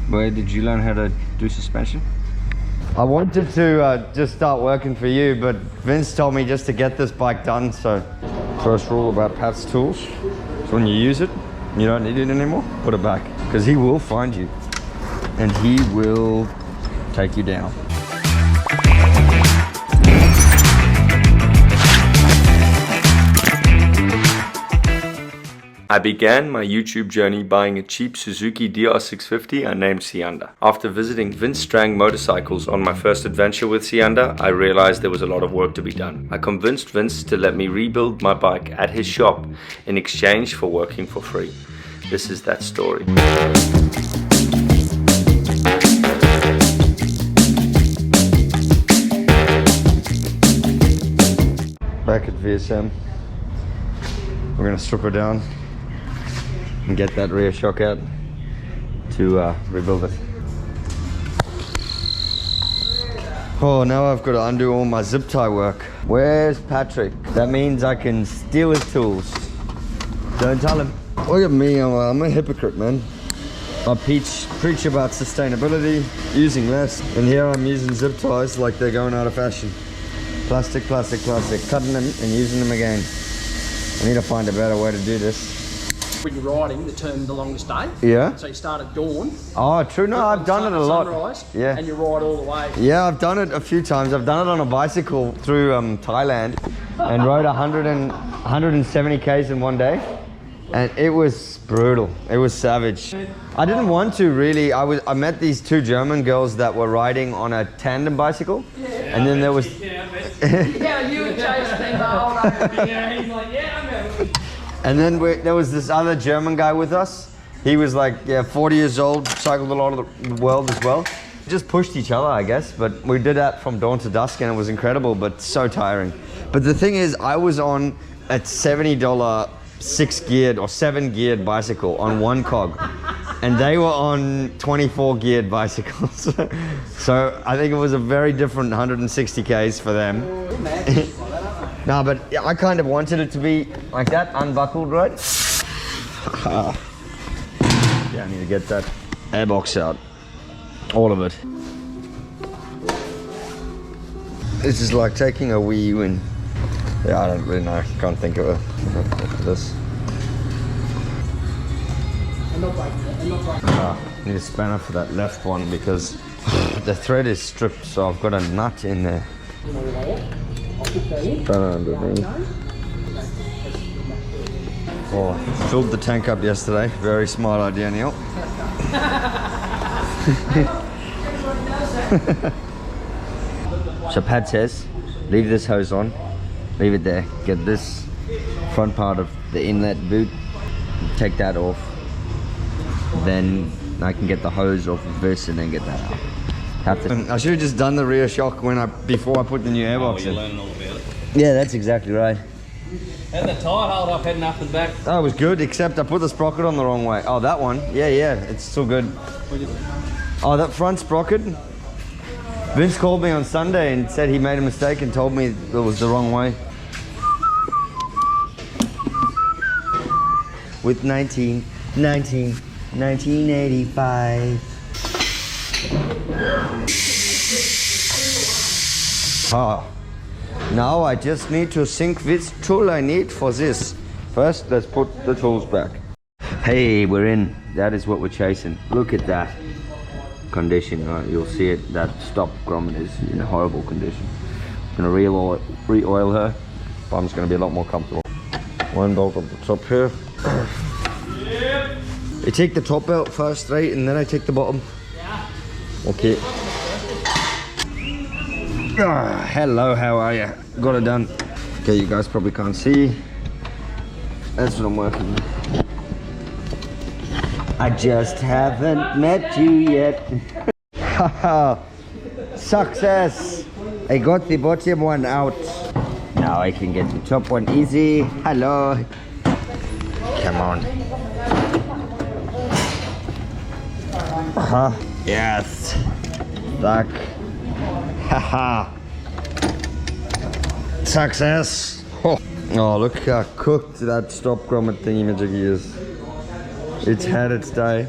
Where did you learn how to do suspension? I wanted to just start working for you, but Vince told me just to get this bike done. So first rule about Pat's tools is when you use it, you don't need it anymore, put it back, because he will find you and he will take you down. I began my YouTube journey buying a cheap Suzuki DR650 I named Siyanda. After visiting Vince Strang motorcycles on my first adventure with Siyanda, I realized there was a lot of work to be done. I convinced Vince to let me rebuild my bike at his shop in exchange for working for free. This is that story. Back at VSM, we're gonna strip her down and get that rear shock out to rebuild it. Oh, now I've got to undo all my zip tie work. Where's Patrick? That means I can steal his tools. Don't tell him. Look at me, I'm a hypocrite, man. I preach about sustainability, using less, and here I'm using zip ties like they're going out of fashion. Plastic, plastic, plastic, cutting them and using them again. I need to find a better way to do this. When you're riding, the term the longest day. Yeah. So you start at dawn. Oh, true. No, I've done it a lot. Sunrise, yeah. And you ride all the way. Yeah, I've done it a few times. I've done it on a bicycle through Thailand and rode 170 k's in one day, and it was brutal. It was savage. I didn't want to really. I met these two German girls that were riding on a tandem bicycle, and then there was. Yeah, you and Chase think the whole day. Yeah, he's like, yeah, I'm out. And then there was this other German guy with us. He was like, 40 years old, cycled a lot of the world as well. Just pushed each other, I guess, but we did that from dawn to dusk and it was incredible, but so tiring. But the thing is, I was on a $70 6-geared or 7-geared bicycle on one cog, and they were on 24-geared bicycles. So I think it was a very different 160 Ks for them. No, but I kind of wanted it to be like that, unbuckled, right? Yeah, I need to get that airbox out. All of it. This is like taking a Wii U in. Yeah, I don't really know. Can't think of this. Need a spanner for that left one because the thread is stripped, so I've got a nut in there. Oh, filled the tank up yesterday. Very smart idea, Neil. So Pat says, leave this hose on, leave it there, get this front part of the inlet boot, take that off, then I can get the hose off of this and then get that out. I should have just done the rear shock before I put the new airbox in. Learning all about it. Yeah, that's exactly right. And the tire hold up heading up and back. That was good, except I put the sprocket on the wrong way. Oh, that one? Yeah, it's still good. Oh, that front sprocket? Vince called me on Sunday and said he made a mistake and told me it was the wrong way. With 1985. Ah, now I just need to think which tool I need for this. First, let's put the tools back. Hey, we're in. That is what we're chasing. Look at that condition. You'll see it. That stop grommet is in a horrible condition. I'm gonna re-oil her. Bum's gonna be a lot more comfortable. One bolt on the top here. You take the top out first, right, and then I take the bottom. Yeah. Okay. Hello, how are you? Got it done. Okay, you guys probably can't see. That's what I'm working with. I just haven't met you yet. Haha. Success! I got the bottom one out. Now I can get the top one easy. Hello. Come on. Yes. Back. Haha. Success. Oh, look how cooked that stop grommet thingy-majiggy is. It's had its day.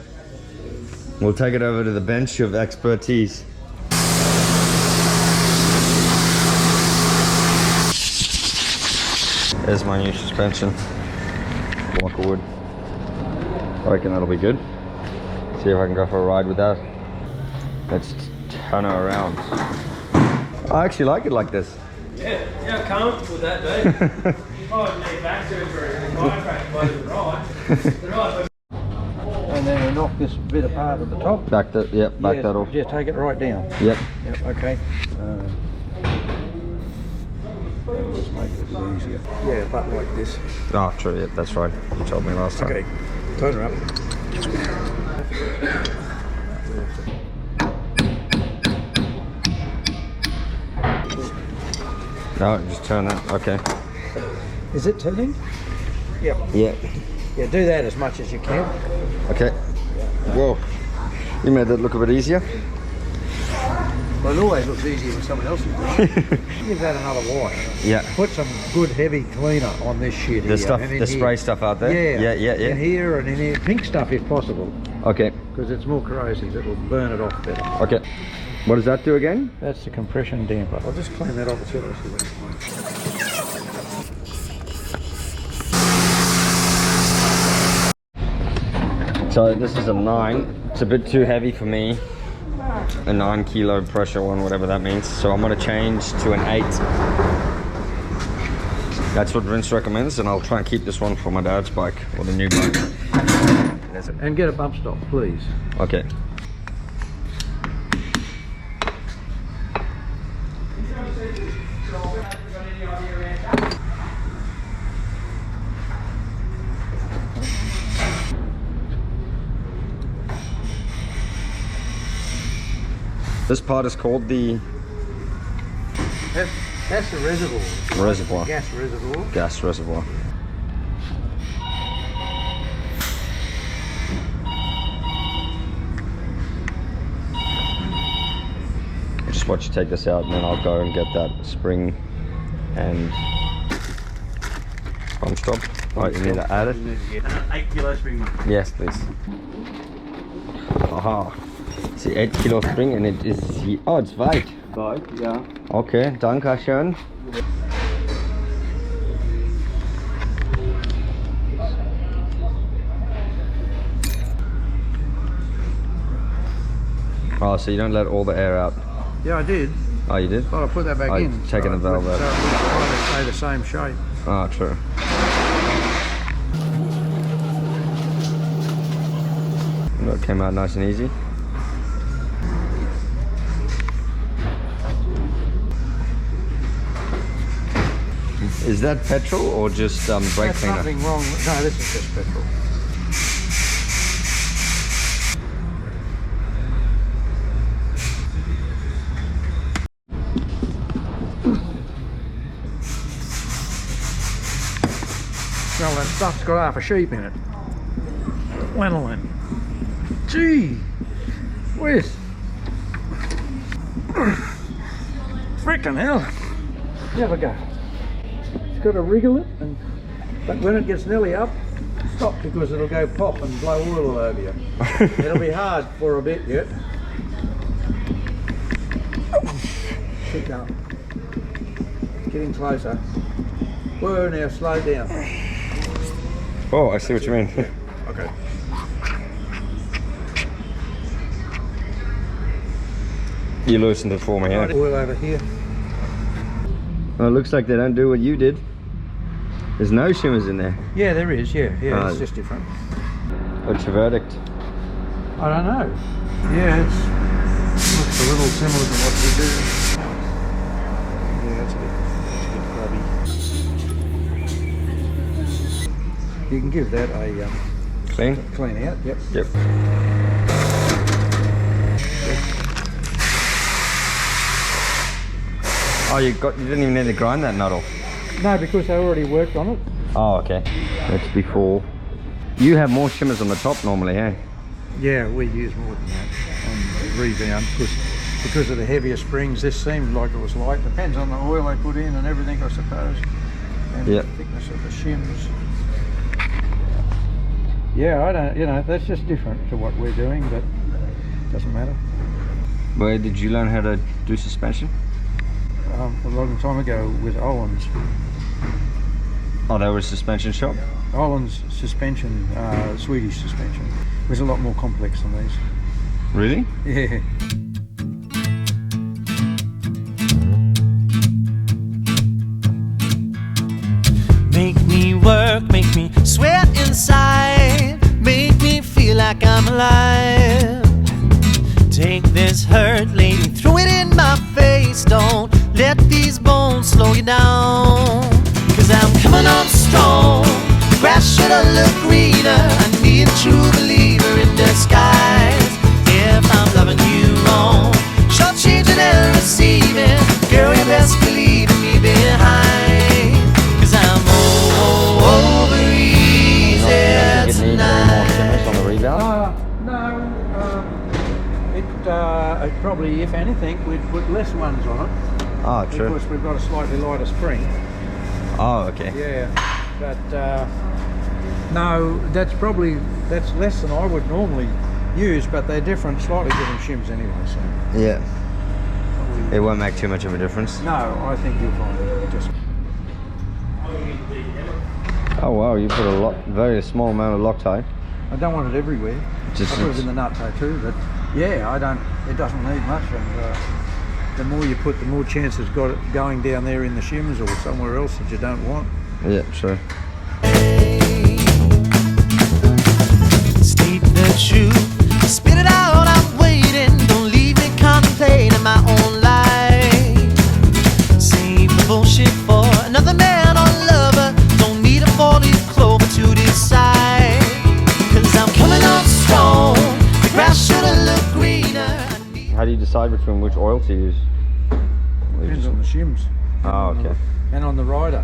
We'll take it over to the bench of expertise. There's my new suspension. Block of wood. I reckon that'll be good. See if I can go for a ride with that. Let's turn her around. I actually like it like this. Yeah, how comfortable with that, Dave? Oh, I need back surgery and chiropractic by the right. And then we knock this bit apart at the top. Back that, yep, back Yes, that off. Just take it right down. Yep. Yep, okay. Let's make this easier. Yeah, but like this. Oh, true, yep, that's right. You told me last time. Okay, turn her up. No, just turn that, okay. Is it turning? Yep. Yeah. Yeah, do that as much as you can. Okay. Whoa. You made that look a bit easier. Well, it always looks easier when someone else is doing it. Give that another wash. Yeah. Put some good heavy cleaner on this shit here. The stuff, and in the here. spray stuff out there? Yeah. Yeah. In here and in here. Pink stuff if possible. Okay. Because it's more corrosive. It'll burn it off better. Okay. What does that do again? That's the compression damper. I'll just clean that off as soon as you So this is a 9. It's a bit too heavy for me. A 9 kilo pressure one, whatever that means. So I'm going to change to an 8. That's what Vince recommends, and I'll try and keep this one for my dad's bike, or the new bike. And get a bump stop, please. Okay. This part is called the That's the reservoir. reservoir. Gas reservoir. Gas reservoir. I'll just watch you take this out, and then I'll go and get that spring and pump stop. Right, you need to add it. 8 kilo spring. Yes, please. Aha. See, 8 kilo spring, and it is. Oh, it's weit. Right, yeah. Okay, danke schön. Oh, so you don't let all the air out. Yeah, I did. Oh, you did? But I put that back Oh, in. taking the valve So out. it would stay the same shape. Oh, true. That came out nice and easy. Is that petrol or just brake That's cleaner? nothing wrong. No, this is just petrol. Well, that stuff's got half a sheep in it. Lanolin. Gee! Whiz! Frickin' hell! You have a go. It's got to wriggle it, but when it gets nearly up, stop, because it'll go pop and blow oil all over you. It'll be hard for a bit yet. Keep going. Getting closer. Whoa, now slow down. Oh, I see what you mean. Okay. You loosened it for me, yeah? Oil over here. Well, it looks like they don't do what you did. There's no shimmers in there. Yeah, there is, yeah, it's just different. What's your verdict? I don't know. Yeah, it looks a little similar to what we do. Yeah, it's a bit grubby. You can give that a Clean? clean out, yep. Yep. Oh, you didn't even need to grind that nut off. No, because I already worked on it. Oh, okay. That's before. You have more shimmers on the top normally, eh? Yeah, we use more than that on the rebound because of the heavier springs. This seemed like it was light. Depends on the oil they put in and everything, I suppose, and Yep. the thickness of the shims. Yeah, I don't. You know, that's just different to what we're doing, but doesn't matter. Where did you learn how to do suspension? A long time ago with Owen's. Oh, they were a suspension shop? Owen's suspension, Swedish suspension, was a lot more complex than these. Really? Yeah. Make me work, make me sweat inside, make me feel like I'm alive. Take this hurt, lady, throw it in my face. Don't let these bones slow you down. 'Cause I'm coming on strong, the grass should've looked greener. I need a true believer in disguise. If I'm loving you wrong, short-changing and receiving, girl, you best believe in me behind. 'Cause I'm over easy tonight. On the rebound? It probably, if anything, we'd put less ones on it. Oh, true. Because we've got a slightly lighter spring. Oh, okay. Yeah, but no, that's less than I would normally use, but they're different, slightly different shims anyway. So Yeah. It won't make too much of a difference. no, I think you'll find it just. Oh wow, you put a very small amount of Loctite. I don't want it everywhere. Just I put it in the nut toe too, but yeah, it doesn't need much, and the more you put, the more chance it's got it going down there in the shims or somewhere else that you don't want. Yeah, true. State the truth, spit it out, I'm waiting. Don't leave me contemplating my own life. Save the bullshit for another man or lover. Don't need a 4-leaf clover to decide. 'Cause I'm coming on strong, the grass should've looked greener. How do you decide between which oil to use? Depends on the shims. Oh, okay. And on the rider.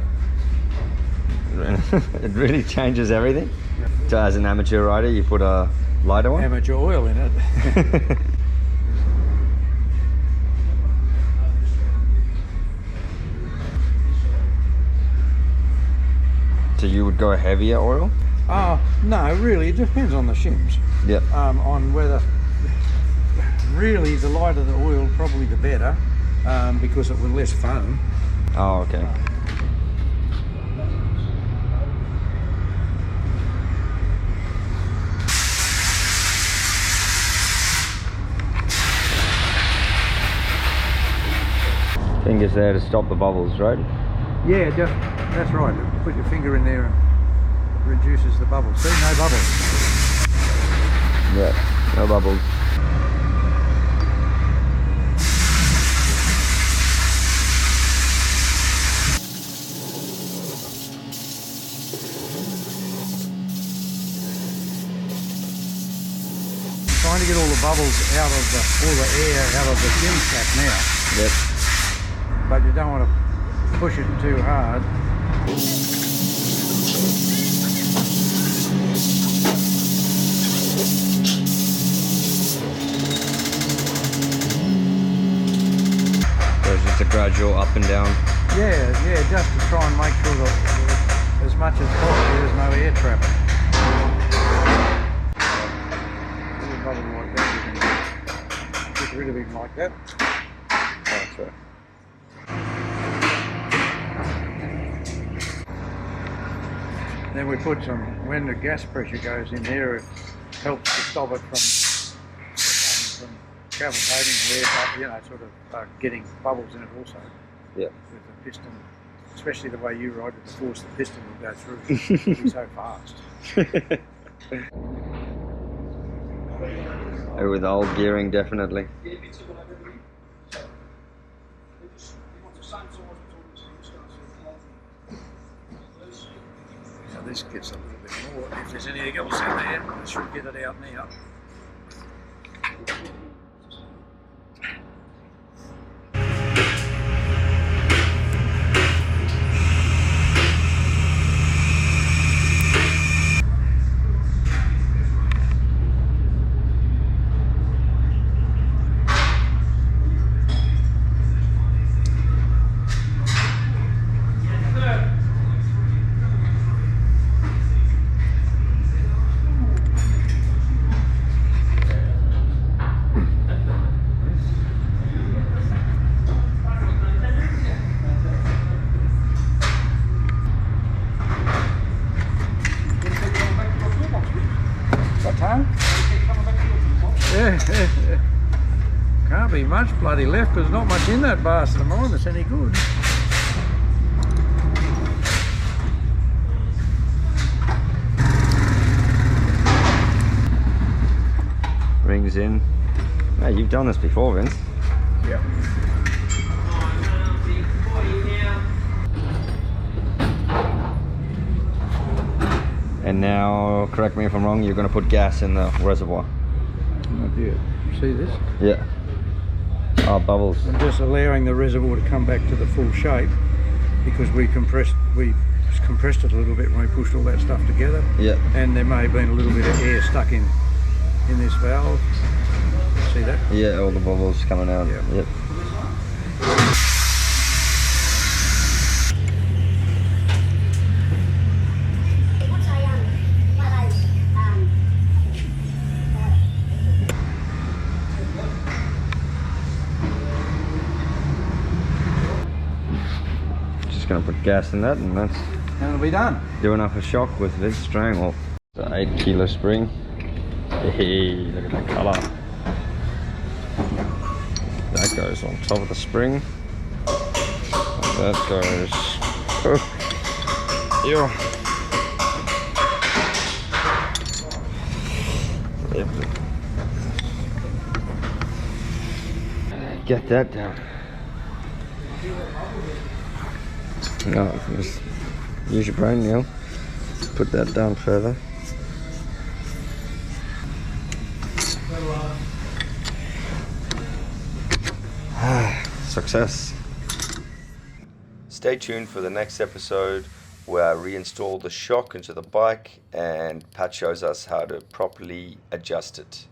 It really changes everything. So as an amateur rider, you put a lighter one? Amateur oil in it. So you would go a heavier oil? No, really, it depends on the shims. Yep. On whether, really, the lighter the oil, probably the better, because it will less foam. Oh, okay. Fingers there to stop the bubbles, right? Yeah, that's right. Put your finger in there and it reduces the bubbles. See, no bubbles. Yeah, no bubbles. Trying to get all the bubbles out of all the air out of the shim cap now. Yep. But you don't want to push it too hard. So it's just a gradual up and down. Yeah, just to try and make sure that as much as possible there's no air trap. A little bubble like that, you can get rid of it like that. Oh, that's right. Then we put some, when the gas pressure goes in there, it helps to stop it from cavitating there, but you know, sort of getting bubbles in it also. Yeah. With the piston, especially the way you ride it, to force the piston will go through. It'll be so fast. With the old gearing, definitely. So this gets a little bit more. If there's anything else in there, I should get it out now. Can't be much bloody left because there's not much in that bastard of mine that's any good. Rings in. Hey, you've done this before, Vince. Yeah. And now, correct me if I'm wrong, you're going to put gas in the reservoir. Oh dear. See this? Yeah. Oh, bubbles. I'm just allowing the reservoir to come back to the full shape because we compressed it a little bit when we pushed all that stuff together. Yeah. And there may have been a little bit of air stuck in this valve. See that? Yeah, all the bubbles coming out. Yeah. Yep. Just gonna put gas in that, and that's And it'll be done. doing up a shock with Vince Strang. Well, it's an 8 kilo spring. Hey, look at that colour. That goes on top of the spring. That goes. Oh. Yeah. Yep. Get that down. No, just use your brain, Neil. Put that down further. Success. Stay tuned for the next episode where I reinstall the shock into the bike and Pat shows us how to properly adjust it.